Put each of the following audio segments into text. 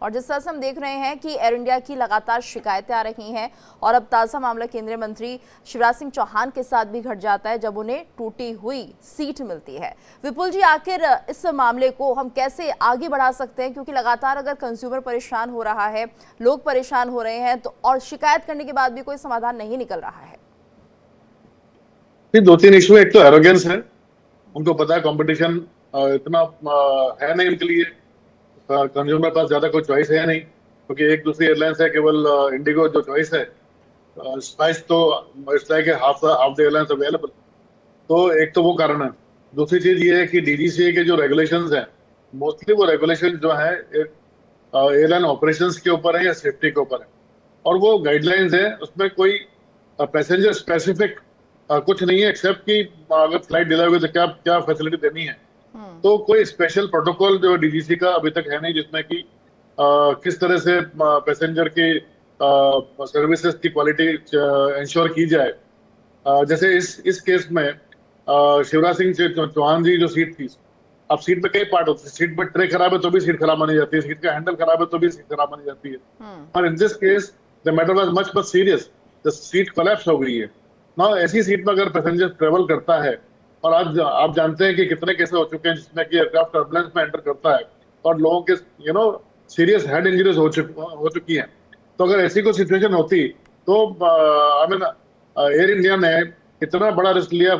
और जिस तरह से हम देख रहे हैं कि एयर इंडिया की लगातार शिकायतें आ रही हैं और अब ताज़ा मामला केंद्रीय मंत्री शिवराज सिंह चौहान के साथ भी घट जाता है जब उन्हें टूटी हुई सीट मिलती है। विपुल जी, आखिर इस मामले को हम कैसे आगे बढ़ा सकते हैं, क्योंकि लगातार अगर कंज्यूमर परेशान हो रहा है, लोग परेशान हो रहे हैं तो और शिकायत करने के बाद भी कोई समाधान नहीं निकल रहा है। दो तीन इशू, एक तो एरोगेंस है, उनको पता है कंपटीशन इतना है नहीं उनके लिए, कंज्यूमर पास ज्यादा कोई चॉइस है नहीं, क्योंकि एक दूसरी एयरलाइंस है, केवल इंडिगो जो चॉइस है, स्पाइस तो it's like half the airlines available. तो एक तो वो कारण है। दूसरी चीज ये है कि डीजीसीए के जो रेगुलेशंस हैं, मोस्टली वो रेगुलेशन जो है एयरलाइन ऑपरेशंस के ऊपर है या सेफ्टी के ऊपर है, और वो गाइडलाइंस है, उसमें कोई पैसेंजर स्पेसिफिक कुछ नहीं है, एक्सेप्ट कि अगर फ्लाइट डिले हुई तो क्या क्या फैसिलिटी देनी है। तो कोई स्पेशल प्रोटोकॉल जो डीजीसी का अभी तक है नहीं, जिसमें कि किस तरह से पैसेंजर की सर्विसेज की क्वालिटी इंश्योर की जाए। जैसे इस केस में शिवराज सिंह चौहान जी जो सीट थी, अब सीट में कई पार्ट होते हैं, सीट में ट्रे खराब है तो भी सीट खराब मानी जाती है, सीट का हैंडल खराब है तो भी सीट खराब मानी जाती है। और in this case the matter was much much serious, the seat collapse हो गई है ना। ऐसी सीट में अगर पैसेंजर ट्रेवल करता है, और आज आप जानते हैं कि कितने केसेस हो चुके हैं जिसमें कि एयरक्राफ्ट टर्बुलेंस में एंटर करता है और लोगों के सीरियस हेड इंजरीज हो चुकी हैं। तो अगर ऐसी कोई सिचुएशन होती तो आई मीन एयर इंडिया ने इतना बड़ा रिस्क लिया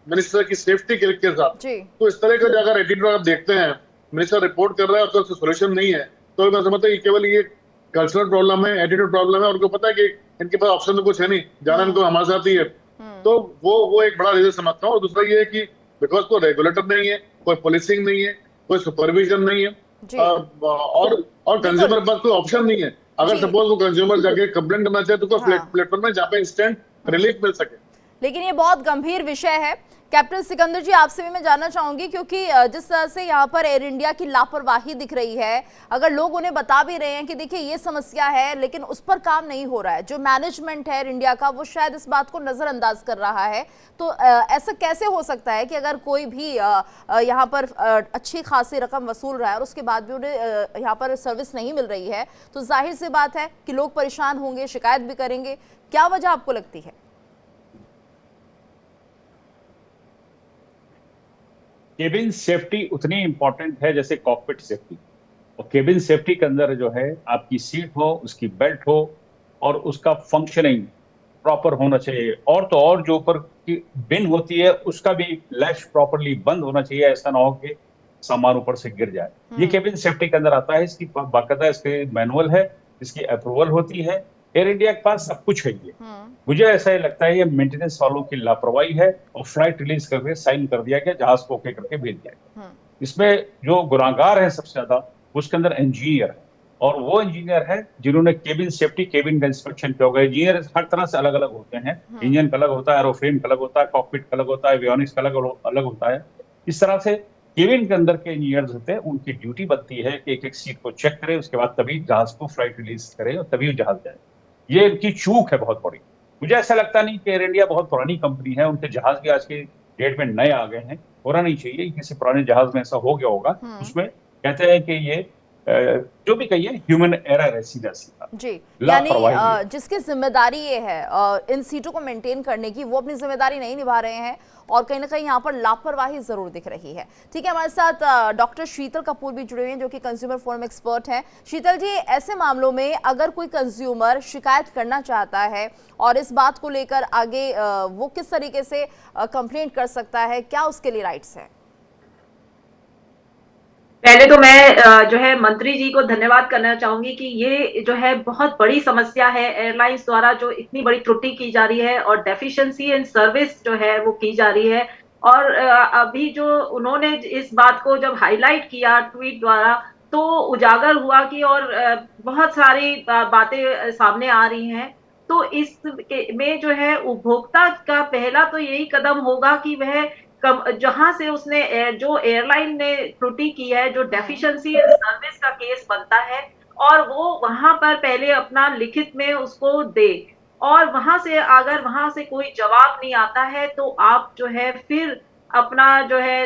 मिनिस्टर की सेफ्टी के साथ। तो इस तरह का अगर एटीट्यूड आप देखते हैं, मिनिस्टर रिपोर्ट कर रहा है तो सोल्यूशन नहीं है, तो मैं समझता हूँ केवल ये कल्चरल प्रॉब्लम है, एटीट्यूड प्रॉब्लम है, उनको पता है कि इनके पास ऑप्शन तो कुछ है नहीं, जाना इनको हमारे साथ ही है। तो वो एक बड़ा रीजन समझता हूँ। और दूसरा ये है कि बिकॉज कोई रेगुलेटर नहीं है, कोई पुलिसिंग नहीं है, कोई सुपरविजन नहीं है, और कंज्यूमर पास कोई ऑप्शन नहीं है। अगर सपोज वो कंज्यूमर जाके कंप्लेंट करना चाहे तो कोई प्लेटफॉर्म में जहाँ पे इंस्टेंट रिलीफ मिल सके। लेकिन ये बहुत गंभीर विषय है। कैप्टन सिकंदर जी, आपसे भी मैं जानना चाहूंगी, क्योंकि जिस तरह से यहाँ पर एयर इंडिया की लापरवाही दिख रही है, अगर लोग उन्हें बता भी रहे हैं कि देखिए ये समस्या है, लेकिन उस पर काम नहीं हो रहा है, जो मैनेजमेंट है एयर इंडिया का वो शायद इस बात को नजरअंदाज कर रहा है, तो ऐसा कैसे हो सकता है कि अगर कोई भी यहाँ पर अच्छी खासी रकम वसूल रहा है और उसके बाद भी उन्हें यहाँ पर सर्विस नहीं मिल रही है, तो जाहिर सी बात है कि लोग परेशान होंगे, शिकायत भी करेंगे। क्या वजह आपको लगती है? केबिन सेफ्टी उतनी इंपॉर्टेंट है जैसे कॉकपिट सेफ्टी। और केबिन सेफ्टी के अंदर जो है आपकी सीट हो, उसकी बेल्ट हो और उसका फंक्शनिंग प्रॉपर होना चाहिए, और तो और जो ऊपर की बिन होती है उसका भी लैश प्रॉपरली बंद होना चाहिए, ऐसा ना हो कि सामान ऊपर से गिर जाए। ये केबिन सेफ्टी के अंदर आता है, इसकी बाकायदा इसके मैनुअल है, इसकी अप्रूवल होती है। एयर इंडिया के पास सब कुछ है। ये मुझे ऐसा ही लगता है ये मेंटेनेंस वालों की लापरवाही है, और फ्लाइट रिलीज करके साइन कर दिया गया, जहाज को ओके करके भेज दिया गया। इसमें जो गुनाहगार है सबसे ज्यादा उसके अंदर इंजीनियर है, और वो इंजीनियर है जिन्होंने केबिन सेफ्टी, केबिन का इंस्पेक्शन किया होगा। इंजीनियर हर तरह से अलग अलग होते हैं, इंजन का अलग होता है, एरोफ्रेम का अलग होता है, कॉकपिट का अलग होता है, एवियोनिक्स का अलग होता है। इस तरह से केबिन के अंदर के इंजीनियर्स होते हैं, उनकी ड्यूटी बनती है कि एक एक सीट को चेक करें, उसके बाद तभी जहाज को फ्लाइट रिलीज करें और तभी जहाज जाए। ये इनकी चूक है बहुत बड़ी। मुझे ऐसा लगता नहीं कि एयर इंडिया बहुत पुरानी कंपनी है, उनके जहाज भी आज के डेट में नए आ गए हैं, होना नहीं चाहिए। किसी पुराने जहाज में ऐसा हो गया होगा, उसमें कहते हैं कि ये जो भी कहिए ह्यूमन एरर है, सीधा सीधा जी। यानी जिसकी जिम्मेदारी ये है इन सीटों को मेंटेन करने की, वो अपनी जिम्मेदारी नहीं निभा रहे हैं और कहीं ना कहीं यहाँ पर लापरवाही जरूर दिख रही है। ठीक है, हमारे साथ डॉक्टर शीतल कपूर भी जुड़े हुए हैं जो कि कंज्यूमर फोरम एक्सपर्ट हैं। शीतल जी, ऐसे मामलों में अगर कोई कंज्यूमर शिकायत करना चाहता है और इस बात को लेकर आगे वो किस तरीके से कंप्लेंट कर सकता है, क्या उसके लिए राइट्स हैं? पहले तो मैं जो है मंत्री जी को धन्यवाद करना चाहूंगी कि ये जो है बहुत बड़ी समस्या है, एयरलाइंस द्वारा जो इतनी बड़ी त्रुटि की जा रही है और डेफिशिएंसी इन सर्विस जो है वो की जा रही है। और अभी जो उन्होंने इस बात को जब हाईलाइट किया ट्वीट द्वारा, तो उजागर हुआ कि और बहुत सारी बातें सामने आ रही हैं। तो इस में जो है उपभोक्ता का पहला तो यही कदम होगा कि वह जहां से उसने जो एयरलाइन ने त्रुटि की है, जो डेफिशिएंसी सर्विस का केस बनता है, और वो वहां पर पहले अपना लिखित में उसको दे, और वहां से अगर वहां से कोई जवाब नहीं आता है तो आप जो है फिर अपना जो है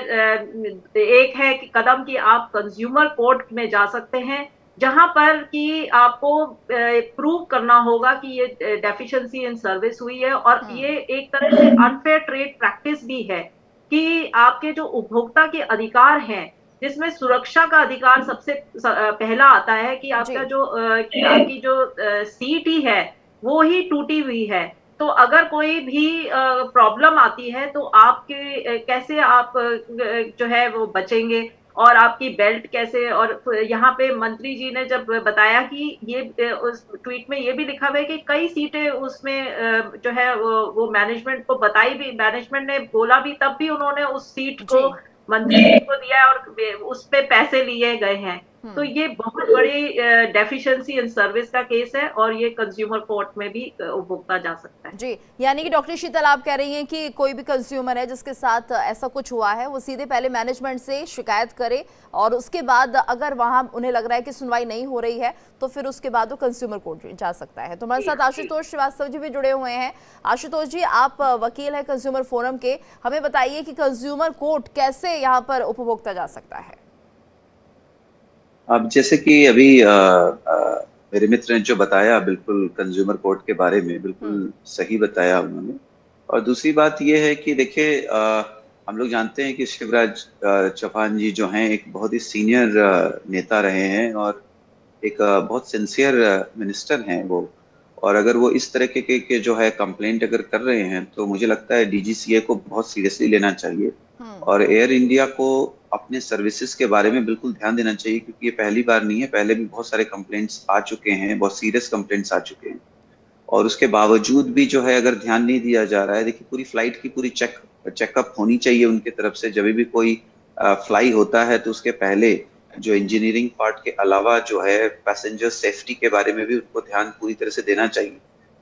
एक है कि कदम कि आप कंज्यूमर कोर्ट में जा सकते हैं। जहां पर कि आपको प्रूव करना होगा कि ये डेफिशिएंसी इन सर्विस हुई है, और ये एक तरह से अनफेयर ट्रेड प्रैक्टिस भी है कि आपके जो उपभोक्ता के अधिकार हैं, जिसमें सुरक्षा का अधिकार सबसे पहला आता है कि आपका जो कि आपकी जो सीटी है वो ही टूटी हुई है। तो अगर कोई भी प्रॉब्लम आती है तो आपके कैसे आप जो है वो बचेंगे, और आपकी बेल्ट कैसे। और यहाँ पे मंत्री जी ने जब बताया कि ये उस ट्वीट में ये भी लिखा हुआ है कि कई सीटें उसमें जो है वो मैनेजमेंट को बताई भी, मैनेजमेंट ने बोला भी, तब भी उन्होंने उस सीट को मंत्री जी को दिया और उस पे पैसे लिए गए हैं। तो ये बहुत बड़ी डेफिशिएंसी इन सर्विस का केस है, और ये कंज्यूमर कोर्ट में भी उपभोक्ता जा सकता है। जी, यानी कि डॉक्टर शीतल आप कह रही हैं कि कोई भी कंज्यूमर है जिसके साथ ऐसा कुछ हुआ है वो सीधे पहले मैनेजमेंट से शिकायत करे, और उसके बाद अगर वहां उन्हें लग रहा है कि सुनवाई नहीं हो रही है तो फिर उसके बाद वो कंज्यूमर कोर्ट जा सकता है। तो हमारे साथ आशुतोष श्रीवास्तव जी भी जुड़े हुए हैं। आशुतोष जी, आप वकील है कंज्यूमर फोरम के, हमें बताइए कि कंज्यूमर कोर्ट कैसे यहाँ पर उपभोक्ता जा सकता है। अब जैसे कि अभी मेरे मित्र ने जो बताया, बिल्कुल कंज्यूमर कोर्ट के बारे में बिल्कुल सही बताया उन्होंने। और दूसरी बात ये है कि देखिए, हम लोग जानते हैं कि शिवराज चौहान जी जो हैं एक बहुत ही सीनियर नेता रहे हैं और एक बहुत सिंसियर मिनिस्टर हैं वो। और अगर वो इस तरह के जो है कंप्लेंट अगर कर रहे हैं तो मुझे लगता है डीजीसीए को बहुत सीरियसली लेना चाहिए, और एयर इंडिया को अपने सर्विसेज के बारे में बिल्कुल ध्यान देना चाहिए, क्योंकि ये पहली बार नहीं है, पहले भी बहुत सारे कंप्लेंट्स आ चुके हैं, बहुत सीरियस कंप्लेंट्स आ चुके हैं। और उसके बावजूद भी जो है अगर ध्यान नहीं दिया जा रहा है, देखिए पूरी फ्लाइट की पूरी चेकअप होनी चाहिए उनकी तरफ से। जब भी कोई फ्लाई होता है तो उसके पहले जो इंजीनियरिंग पार्ट के अलावा जो है पैसेंजर सेफ्टी के बारे में भी उनको ध्यान पूरी तरह से देना चाहिए।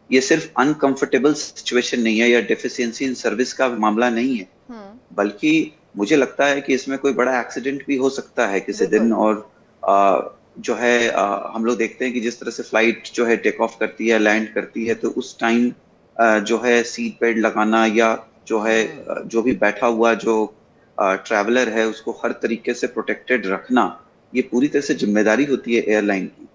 ये सिर्फ अनकंफर्टेबल सिचुएशन नहीं है या डेफिशिएंसी इन सर्विस का मामला नहीं है, बल्कि मुझे लगता है कि इसमें कोई बड़ा एक्सीडेंट भी हो सकता है किसी दिन। और जो है हम लोग देखते हैं कि जिस तरह से फ्लाइट जो है टेक ऑफ करती है, लैंड करती है, तो उस टाइम जो है सीट बेल्ट लगाना या जो है जो भी बैठा हुआ जो ट्रैवलर है उसको हर तरीके से प्रोटेक्टेड रखना, ये पूरी तरह से जिम्मेदारी होती है एयरलाइन की।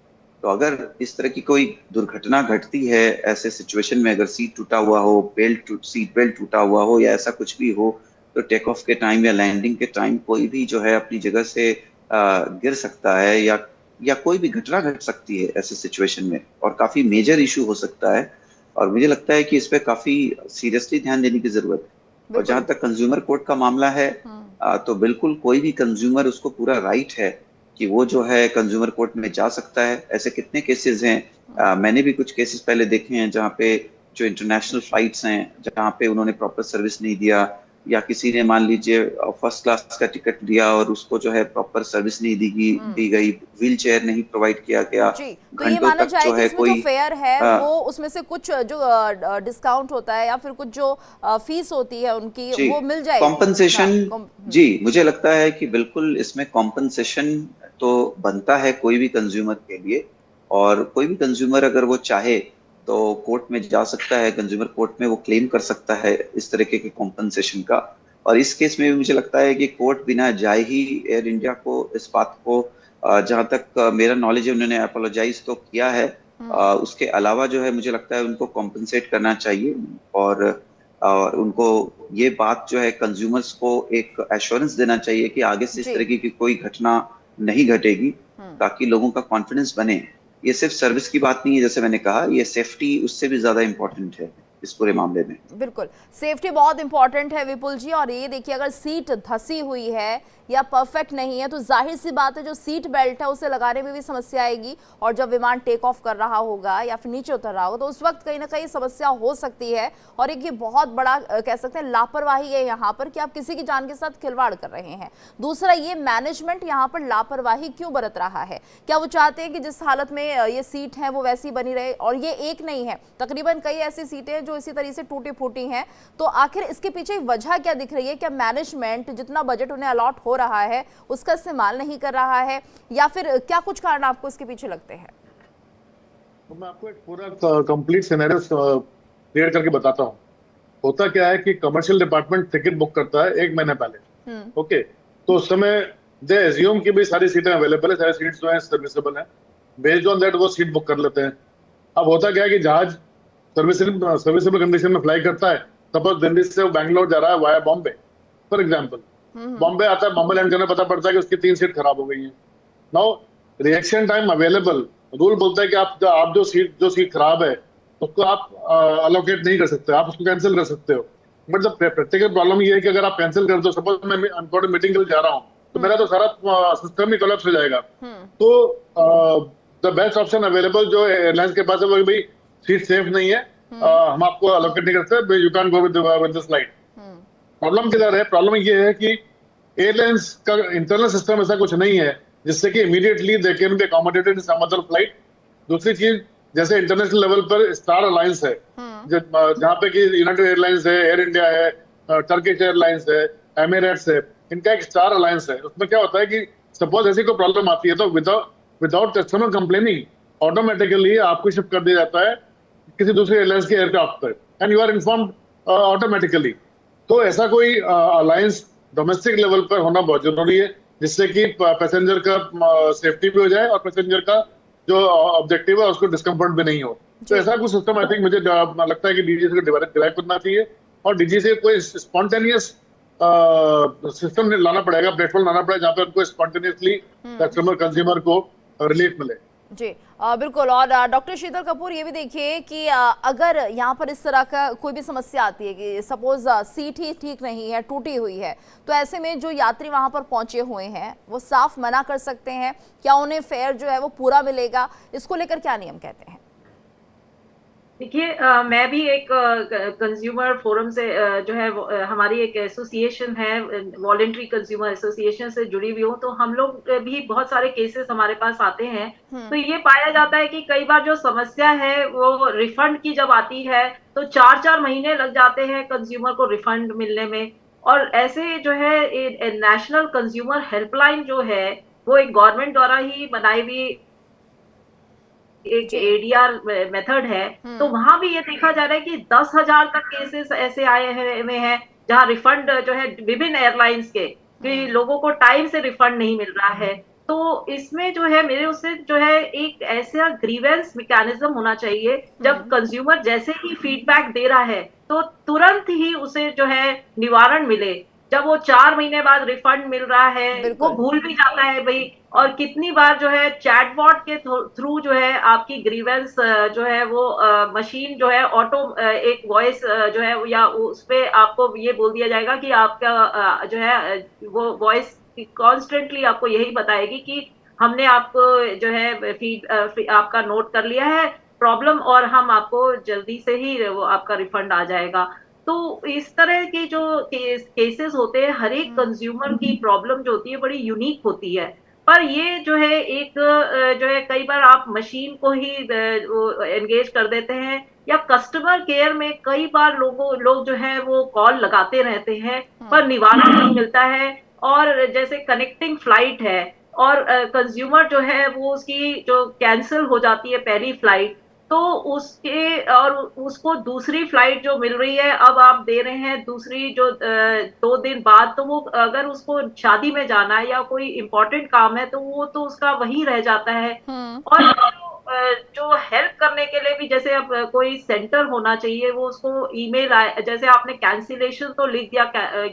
तो अगर इस तरह की कोई दुर्घटना घटती है ऐसे सिचुएशन में, अगर सीट टूटा हुआ हो, सीट बेल्ट टूटा हुआ हो या ऐसा कुछ भी हो, तो टेक ऑफ के टाइम या लैंडिंग के टाइम कोई भी जो है अपनी जगह से गिर सकता है या कोई भी घटना घट सकती है ऐसे सिचुएशन में, और काफी मेजर इशू हो सकता है। और मुझे लगता है कि इस पे काफी सीरियसली ध्यान देने की जरूरत है। और जहां तक कंज्यूमर कोर्ट का मामला है, तो बिल्कुल कोई भी कंज्यूमर, उसको पूरा राइट है कि वो जो है कंज्यूमर कोर्ट में जा सकता है। ऐसे कितने केसेस हैं, मैंने भी कुछ केसेस पहले देखे हैं जहाँ पे जो इंटरनेशनल फ्लाइट्स हैं जहाँ पे उन्होंने प्रॉपर सर्विस नहीं दिया, या किसी ने मान लीजिए फर्स्ट क्लास का टिकट दिया और उसको जो है प्रॉपर सर्विस नहीं दी गई, व्हील चेयर नहीं प्रोवाइड किया गया, तो ये माना जाए कि इसमें जो फेयर है वो उसमें से कुछ जो डिस्काउंट होता है या फिर कुछ जो फीस होती है उनकी वो मिल जाएगी, कॉम्पनसेशन। जी, मुझे लगता है कि बिल्कुल इसमें कॉम्पनसेशन तो बनता है कोई भी कंज्यूमर के लिए, और कोई भी कंज्यूमर अगर वो चाहे तो कोर्ट में जा सकता है, कंज्यूमर कोर्ट में वो क्लेम कर सकता है इस तरीके के कॉम्पनसेशन का। और इस केस में भी मुझे लगता है कि कोर्ट बिना जाए ही एयर इंडिया को इस बात को, जहां तक मेरा नॉलेज है, उन्होंने अपोलोजाइज तो किया है, उसके अलावा जो है मुझे लगता है उनको कॉम्पनसेट करना चाहिए। और उनको ये बात जो है कंज्यूमर्स को एक एश्योरेंस देना चाहिए कि आगे से इस तरीके की कोई घटना नहीं घटेगी, ताकि लोगों का कॉन्फिडेंस बने। ये सिर्फ सर्विस की बात नहीं है, जैसे मैंने कहा, ये सेफ्टी उससे भी ज्यादा इम्पोर्टेंट है इस पूरे मामले में। बिल्कुल, सेफ्टी बहुत इंपॉर्टेंट है विपुल जी। और ये देखिए, अगर सीट धसी हुई है या परफेक्ट नहीं है तो जाहिर सी बात है जो सीट बेल्ट है उसे लगाने में भी समस्या आएगी, और जब विमान टेक ऑफ कर रहा होगा या फिर नीचे उतर रहा होगा तो उस वक्त कहीं ना कहीं समस्या हो सकती है। और एक ये बहुत बड़ा कह सकते हैं लापरवाही है यहाँ पर कि आप किसी की जान के साथ खिलवाड़ कर रहे हैं। दूसरा, ये मैनेजमेंट यहाँ पर लापरवाही क्यों बरत रहा है? क्या वो चाहते हैं कि जिस हालत में ये सीट है वो वैसी बनी रहे? और ये एक नहीं है, तकरीबन कई ऐसी सीटें जो इसी तरह से टूटी फूटी हैं। तो आखिर इसके पीछे वजह क्या दिख रही है? क्या मैनेजमेंट जितना बजट उन्हें अलॉट हो रहा है उसका इस्तेमाल नहीं कर रहा है, या फिर क्या कुछ कारण आपको इसके पीछे लगते हैं? तो मैं आपको एक पूरा कंप्लीट सिनेरियो क्लियर करके बताता हूँ। होता क्या है कि कमर्शियल डिपार्टमेंट टिकट बुक करता है 1 महीने पहले, ओके, तो उस समय दे एज्यूम कि भाई सारी सीटें अवेलेबल है, सारी सीट्स जो है सर्विसेबल है, बेस्ड ऑन दैट वो सीट बुक कर लेते हैं। अब होता क्या है कि जहाज सर्विसेबल कंडीशन में फ्लाई करता है, सपोज दिल्ली से वो बैंगलोर जा रहा है via Bombay for example, Bombay आता है, बॉम्बे लैंड करने पता पड़ता है कि उसकी 3 सीट खराब हो गई है। Now reaction time available, rule बोलता है कि आप जो सीट खराब है उसको आप अलोकेट नहीं कर सकते, आप उसको कैंसिल कर सकते हो। बट द प्रैक्टिकल प्रॉब्लम ये है कि अगर आप कैंसिल कर दो, सपोज मैं इंपॉर्टेंट मीटिंग के लिए जा रहा हूँ, तो मेरा तो सारा सिस्टम ही कोलैप्स हो जाएगा। तो द बेस्ट ऑप्शन अवेलेबल जो एयरलाइंस के पास है वो भाई सीट सेफ नहीं है, हम आपको अलोकेट नहीं करते, you can go with the flight. Problem किधर है? प्रॉब्लम ये है कि एयरलाइंस का इंटरनल सिस्टम ऐसा कुछ नहीं है जिससे कि immediately they can be accommodated in some other flight. दूसरी चीज, जैसे इंटरनेशनल लेवल पर स्टार अलायंस है, जहाँ पे कि यूनाइटेड एयरलाइंस है, एयर इंडिया है, टर्किश एयरलाइंस है, एमिरेट्स है, इनका एक स्टार अलायंस है। उसमें क्या होता है कि सपोज ऐसी कोई प्रॉब्लम आती है तो विदाउट कस्टमर कंप्लेनिंग ऑटोमेटिकली आपको शिफ्ट कर दिया जाता है किसी दूसरी एयरलाइंस के एयरक्राफ्ट पर, and you are informed automatically. तो ऐसा कोई अलायंस डोमेस्टिक लेवल पर होना बहुत जरूरी है, जिससे कि पैसेंजर का सेफ्टी भी हो जाए और पैसेंजर का जो ऑब्जेक्टिव है उसको डिस्कम्फर्ट भी नहीं हो। तो ऐसा कुछ सिस्टम आई थिंक मुझे लगता है कि डीजीसी को डिराइव करना चाहिए, और डीजीसी कोई स्पॉन्टेनियस सिस्टम लाना पड़ेगा, प्लेटफॉर्म लाना पड़ेगा जहाँ पे उनको स्पॉन्टेनियसली कस्टमर कंज्यूमर को रिलीफ मिले। जी बिल्कुल। और डॉक्टर शीतल कपूर, ये भी देखिए कि अगर यहाँ पर इस तरह का कोई भी समस्या आती है कि सपोज सीट ही ठीक नहीं है, टूटी हुई है, तो ऐसे में जो यात्री वहाँ पर पहुंचे हुए हैं वो साफ मना कर सकते हैं? क्या उन्हें फेयर जो है वो पूरा मिलेगा? इसको लेकर क्या नियम कहते हैं? देखिए, मैं भी एक कंज्यूमर फोरम से जो है हमारी एक एसोसिएशन है, वॉलंटरी कंज्यूमर एसोसिएशन से जुड़ी हुई हूँ, तो हम लोग भी बहुत सारे केसेस हमारे पास आते हैं। तो ये पाया जाता है कि कई बार जो समस्या है वो रिफंड की जब आती है तो 4-4 महीने लग जाते हैं कंज्यूमर को रिफंड मिलने में। और ऐसे जो है नेशनल कंज्यूमर हेल्पलाइन जो है वो एक गवर्नमेंट द्वारा ही बनाई हुई एक एडीआर मेथड है, तो वहां भी ये देखा जा रहा है कि 10,000 तक केसेस ऐसे आए हैं जहां रिफंड जो है विभिन्न एयरलाइंस के कि लोगों को टाइम से रिफंड नहीं मिल रहा है। तो इसमें जो है मेरे उससे जो है एक ऐसा ग्रीवेंस मैकेनिज्म होना चाहिए, जब कंज्यूमर जैसे ही फीडबैक दे रहा है तो तुरंत ही उसे जो है निवारण मिले। जब वो 4 महीने बाद रिफंड मिल रहा है वो भूल भी जाता है भाई। और कितनी बार जो है चैटबॉट के थ्रू जो है आपकी ग्रीवेंस जो है वो मशीन जो है ऑटो एक वॉइस जो है या उस पे आपको ये बोल दिया जाएगा कि आपका जो है वो वॉइस कॉन्स्टेंटली आपको यही बताएगी कि हमने आपको जो है आपका नोट कर लिया है प्रॉब्लम, और हम आपको जल्दी से ही वो आपका रिफंड आ जाएगा। तो इस तरह के जो केसेस होते हैं, हर एक कंज्यूमर की प्रॉब्लम जो होती है बड़ी यूनिक होती है। पर ये जो है एक जो है कई बार आप मशीन को ही एंगेज कर देते हैं, या कस्टमर केयर में कई बार लोग जो है वो कॉल लगाते रहते हैं पर निवारण नहीं मिलता है। और जैसे कनेक्टिंग फ्लाइट है और कंज्यूमर जो है वो उसकी जो कैंसिल हो जाती है पहली फ्लाइट, तो उसके और उसको दूसरी फ्लाइट जो मिल रही है अब आप दे रहे हैं दूसरी जो 2 दिन बाद, तो वो अगर उसको शादी में जाना है या कोई इम्पोर्टेंट काम है तो वो तो उसका वहीं रह जाता है। और जो हेल्प करने के लिए भी जैसे अब कोई सेंटर होना चाहिए, वो उसको ईमेल जैसे आपने कैंसिलेशन तो लिख दिया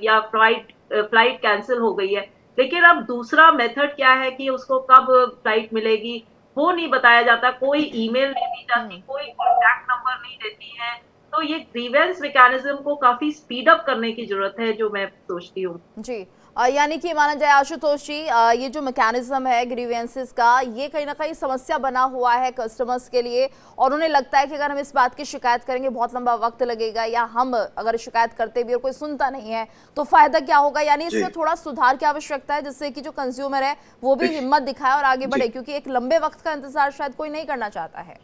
या फ्लाइट कैंसिल हो गई है, लेकिन अब दूसरा मेथड क्या है कि उसको कब फ्लाइट मिलेगी वो नहीं बताया जाता, कोई ईमेल नहीं दी जाती, कोई कॉन्टैक्ट नंबर नहीं देती है। तो ये ग्रीवेंस मैकेनिज्म को काफी स्पीड अप करने की जरूरत है, जो मैं सोचती हूँ। जी यानी कि माना जाए आशुतोष जी, ये जो मैकेनिज्म है ग्रीवेंसेस का, ये कहीं ना कहीं समस्या बना हुआ है कस्टमर्स के लिए, और उन्हें लगता है कि अगर हम इस बात की शिकायत करेंगे बहुत लंबा वक्त लगेगा, या हम अगर शिकायत करते भी और कोई सुनता नहीं है तो फायदा क्या होगा। यानी इसमें थोड़ा सुधार की आवश्यकता है, जिससे कि जो कंज्यूमर है वो भी हिम्मत दिखाए और आगे बढ़े, क्योंकि एक लंबे वक्त का इंतजार शायद कोई नहीं करना चाहता है।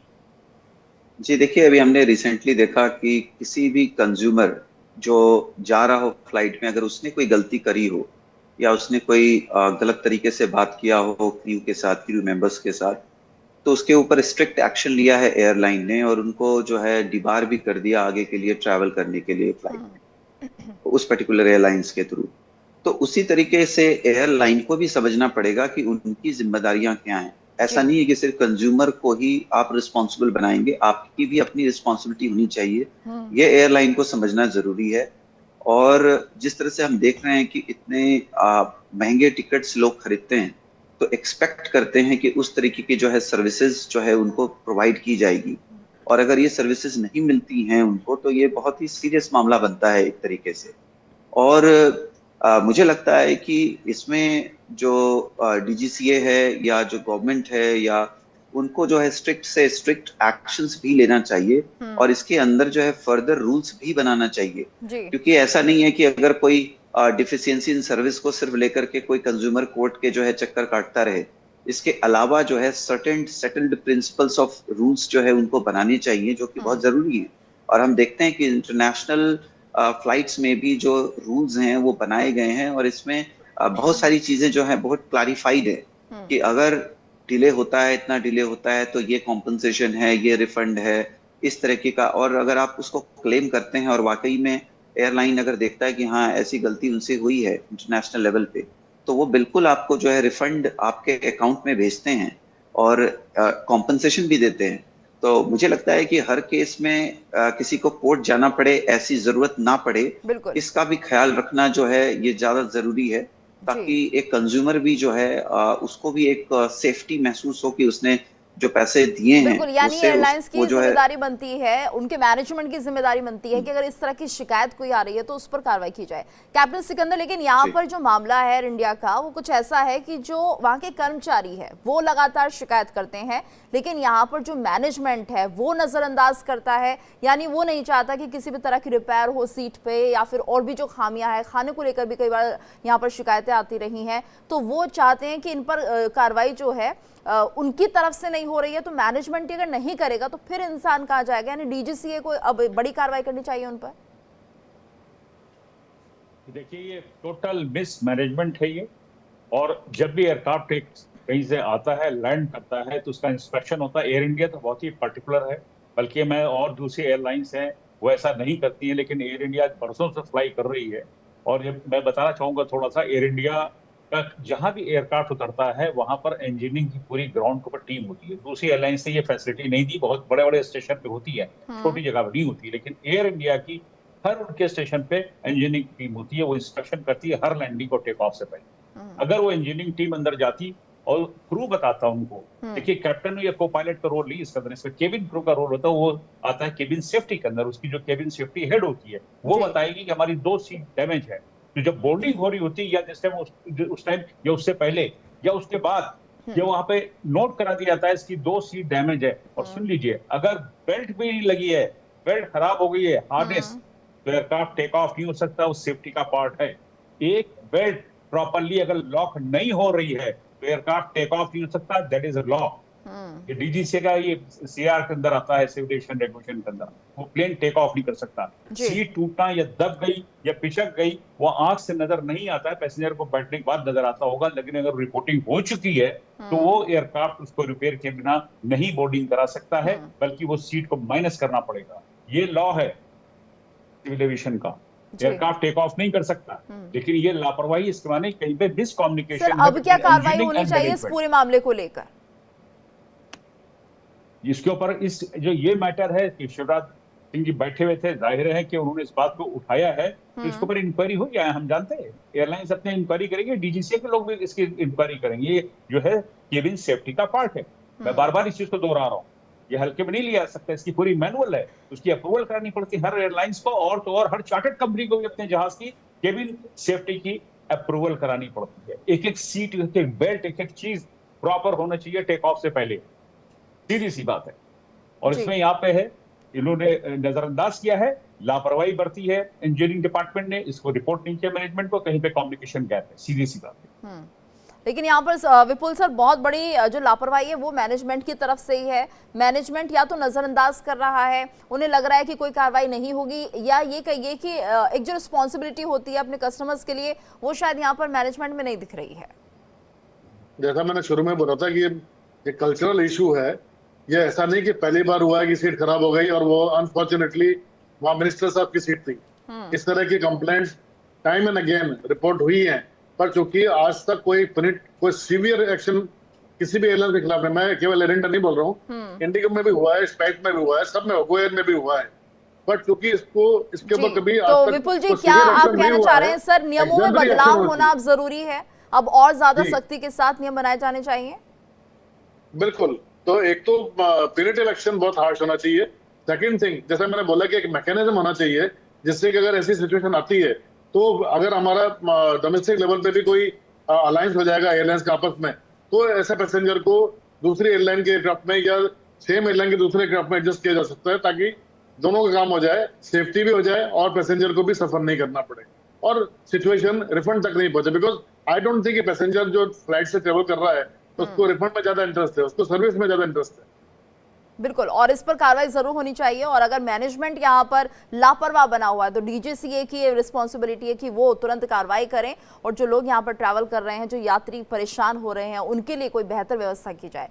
जी देखिए, अभी हमने रिसेंटली देखा कि किसी भी कंज्यूमर जो जा रहा हो फ्लाइट में, अगर उसने कोई गलती करी हो या उसने कोई गलत तरीके से बात किया हो क्रू के साथ, क्रू मेंबर्स के साथ, तो उसके ऊपर स्ट्रिक्ट एक्शन लिया है एयरलाइन ने, और उनको जो है डिबार भी कर दिया आगे के लिए ट्रैवल करने के लिए फ्लाइट में उस पर्टिकुलर एयरलाइंस के थ्रू। तो उसी तरीके से एयरलाइन को भी समझना पड़ेगा कि उनकी जिम्मेदारियां क्या हैं। ऐसा नहीं है कि सिर्फ कंज्यूमर को ही आप रिस्पॉन्सिबल बनाएंगे, आपकी भी अपनी रिस्पॉन्सिबिलिटी होनी चाहिए। ये एयरलाइन को समझना जरूरी है। और जिस तरह से हम देख रहे हैं कि इतने महंगे टिकट्स लोग खरीदते हैं, तो एक्सपेक्ट करते हैं कि उस तरीके की जो है सर्विसेज जो है उनको प्रोवाइड की जाएगी, और अगर ये सर्विसेज नहीं मिलती हैं उनको, तो ये बहुत ही सीरियस मामला बनता है एक तरीके से। और मुझे लगता है कि इसमें जो DGCA है या जो गवर्नमेंट है, या उनको जो है स्ट्रिक्ट से स्ट्रिक्ट एक्शंस भी लेना चाहिए, और इसके अंदर जो है फर्दर रूल्स भी बनाना चाहिए। क्योंकि ऐसा नहीं है कि अगर कोई डिफिशियंसी इन सर्विस को सिर्फ लेकर के कोई कंज्यूमर कोर्ट के जो है चक्कर काटता रहे। इसके अलावा जो है certain settled principles of rules जो है उनको बनाने चाहिए, जो कि बहुत जरूरी है। और हम देखते हैं कि इंटरनेशनल फ्लाइट्स में भी जो रूल्स हैं वो बनाए गए हैं, और इसमें बहुत सारी चीजें जो हैं बहुत क्लैरिफाइड है कि अगर डिले होता है, इतना डिले होता है, तो ये कॉम्पनसेशन है, ये रिफंड है, इस तरीके का। और अगर आप उसको क्लेम करते हैं और वाकई में एयरलाइन अगर देखता है कि हाँ ऐसी गलती उनसे हुई है इंटरनेशनल लेवल पे, तो वो बिल्कुल आपको जो है रिफंड आपके अकाउंट में भेजते हैं और कॉम्पनसेशन भी देते हैं। तो मुझे लगता है कि हर केस में किसी को कोर्ट जाना पड़े, ऐसी जरूरत ना पड़े, इसका भी ख्याल रखना जो है ये ज्यादा जरूरी है, ताकि एक कंज्यूमर भी जो है उसको भी एक सेफ्टी महसूस हो कि उसने जो पैसे दिए हैं। बिल्कुल, यानी एयरलाइंस की जिम्मेदारी बनती है, उनके मैनेजमेंट की जिम्मेदारी बनती है कि अगर इस तरह की शिकायत कोई आ रही है तो उस पर कार्रवाई की जाए। कैप्टन सिकंदर, लेकिन यहाँ पर जो मामला है एयर इंडिया का, वो कुछ ऐसा है कि जो वहाँ के कर्मचारी है वो लगातार शिकायत करते हैं, लेकिन यहाँ पर जो मैनेजमेंट है वो नजरअंदाज करता है, यानी वो नहीं चाहता कि किसी भी तरह की रिपेयर हो सीट पे, या फिर और भी जो खामियां है, खाने को लेकर भी कई बार यहाँ पर शिकायतें आती रही हैं, तो वो चाहते हैं कि इन पर कार्रवाई जो है उनकी तरफ से नहीं हो रही है, तो मैनेजमेंट अगर नहीं करेगा तो फिर इंसान कहाँ जाएगा, यानी DGCA को अब बड़ी कार्रवाई करनी चाहिए उन पर। देखिए, ये टोटल मिसमैनेजमेंट है ये। और जब भी एयरक्राफ्ट कहीं से आता है, लैंड करता है, तो उसका इंस्पेक्शन होता है। एयर इंडिया तो बहुत ही पर्टिकुलर है, बल्कि मैं और दूसरी एयरलाइंस हैं वो ऐसा नहीं करती हैं, लेकिन एयर इंडिया बरसों से फ्लाई कर रही है। और जब मैं बताना चाहूंगा थोड़ा सा, एयर इंडिया का जहां भी एयरक्राफ्ट उतरता है वहां पर इंजीनियरिंग की पूरी ग्राउंड के ऊपर टीम होती है। दूसरी एयरलाइंस ने ये फैसिलिटी नहीं दी, बहुत बड़े बड़े स्टेशन पे होती है, छोटी जगह पर नहीं होती, लेकिन एयर इंडिया की हर उनके स्टेशन पे इंजीनियरिंग टीम होती है। वो इंस्पेक्शन करती है हर लैंडिंग और टेक ऑफ से पहले। अगर वो इंजीनियरिंग टीम अंदर जाती और क्रू बताता उनको, देखिए कैप्टन या को पायलट का रोल नहीं इसके अंदर, इसमें केबिन क्रू का रोल होता है। वो आता है केबिन सेफ्टी के अंदर, उसकी जो केबिन सेफ्टी हेड होती है वो बताएगी कि हमारी 2 सीट डैमेज है। तो जब बोर्डिंग हो रही होती है, या जिस टाइम उस टाइम या उससे पहले या उसके बाद, ये वहां पे नोट करा दिया जाता है इसकी 2 सीट डैमेज है। और सुन लीजिए, अगर बेल्ट भी नहीं लगी है, बेल्ट खराब हो गई है, हार्नेस, तो एयरक्राफ्ट टेक ऑफ नहीं हो सकता, उस सेफ्टी का पार्ट है। एक बेल्ट प्रॉपरली अगर लॉक नहीं हो रही है तो एयरक्राफ्ट टेक ऑफ नहीं हो सकता, दैट इज अ लॉ। ये DGCA का ये CR के अंदर आता है, सिविल एविएशन रेगुलेशन के अंदर। वो प्लेन टेक ऑफ नहीं कर सकता। सीट टूटना या दब गई या पिचक गई, वो आंख से नजर नहीं आता है, पैसेंजर को बैठने के बाद नजर आता होगा, लेकिन अगर रिपोर्टिंग हो चुकी है तो वो एयरक्राफ्ट उसको रिपेयर के बिना नहीं बोर्डिंग करा सकता है, बल्कि वो सीट को माइनस करना पड़ेगा। ये लॉ है सिविल एविएशन का। एयरक्राफ्ट टेक ऑफ नहीं कर सकता, लेकिन ये लापरवाही, इसके माने कहीं पे मिसकम्युनिकेशन। अब क्या कार्रवाई होनी चाहिए इस पूरे मामले को लेकर? इसके ऊपर इस जो ये मैटर है कि शिवराज सिंह जी बैठे हुए थे, जाहिर है कि उन्होंने इस बात को उठाया है, तो इसके ऊपर इंक्वायरी हो गया है। हम जानते हैं एयरलाइंस अपने इंक्वायरी करेंगे, DGCA के लोग भी इसकी इंक्वायरी करेंगे। ये जो है केबिन सेफ्टी का पार्ट है। मैं बार बार इस चीज को दोहरा रहा हूँ, ये हल्के में नहीं लिया सकता, इसकी पूरी मैनुअल है, उसकी अप्रूवल करानी पड़ती है हर एयरलाइंस को, और तो और हर चार्टर्ड कंपनी को भी अपने जहाज की केबिन सेफ्टी की अप्रूवल करानी पड़ती है। एक एक सीट, एक एक बेल्ट, एक एक चीज प्रॉपर होना चाहिए टेक ऑफ से पहले। सीधी सी बात है। और इसमें यहाँ पे है, इन्होंने नजरअंदाज किया है, लापरवाही बरती है इंजीनियरिंग डिपार्टमेंट ने, इसको रिपोर्ट नहीं किया मैनेजमेंट को, कहीं पे कम्युनिकेशन गैप है, सीधी सी बात है। लेकिन यहाँ पर विपुल सर, बहुत बड़ी जो लापरवाही है वो मैनेजमेंट की तरफ से ही है। मैनेजमेंट या तो नजरअंदाज कर रहा है, उन्हें लग रहा है कि कोई कार्रवाई नहीं होगी, या ये कहिए कि एक जो रिस्पॉन्सिबिलिटी होती है अपने कस्टमर्स के लिए, वो शायद यहाँ पर मैनेजमेंट में नहीं दिख रही है। जैसा मैंने शुरू में बोला था कि ये कल्चरल इशू है। ये ऐसा नहीं कि पहली बार हुआ है कि सीट खराब हो गई और वो अनफॉर्चुनेटली वहाँ मिनिस्टर साहब की सीट थी। इस तरह की complaints time and again report हुई हैं, पर चूंकि आज तक कोई सीवियर एक्शन किसी भी एयरलाइन के खिलाफ है, मैं केवल एयर इंडिया नहीं बोल रहा हूँ, इंडिगो में भी हुआ है, स्पाइस में भी हुआ है, सब में गो एयर में भी हुआ है, बट क्योंकि इसके ऊपर कभी तो विपुल जी, क्या आप कहना चाह रहे हैं सर, नियमों में बदलाव होना अब जरूरी है, अब और ज्यादा सख्ती के साथ नियम बनाए जाने चाहिए? बिल्कुल। तो एक तो प्यूनिटिव एक्शन बहुत हार्श होना चाहिए। सेकंड थिंग, जैसे मैंने बोला कि एक मैकेनिज्म होना चाहिए जिससे कि अगर ऐसी सिचुएशन आती है तो अगर हमारा डोमेस्टिक लेवल पे भी कोई अलायंस हो जाएगा एयरलाइंस का आपस में, तो ऐसे पैसेंजर को दूसरी एयरलाइन के एयरक्राफ्ट में या सेम एयरलाइन के दूसरे एयरक्राफ्ट में एडजस्ट किया जा सकता है, ताकि दोनों का काम हो जाए, सेफ्टी भी हो जाए और पैसेंजर को भी सफर नहीं करना पड़े और सिचुएशन रिफंड तक नहीं पहुंचे। Because I don't think passenger जो फ्लाइट से ट्रेवल कर रहा है उसको रिफंड में ज्यादा इंटरेस्ट है, उसको सर्विस में ज्यादा इंटरेस्ट है। बिल्कुल, और इस पर कार्रवाई जरूर होनी चाहिए, और अगर मैनेजमेंट यहाँ पर लापरवाह बना हुआ है तो डीजीसीए की ये रिस्पॉन्सिबिलिटी है कि वो तुरंत कार्रवाई करें और जो लोग यहाँ पर ट्रैवल कर रहे हैं, जो यात्री परेशान हो रहे हैं, उनके लिए कोई बेहतर व्यवस्था की जाए।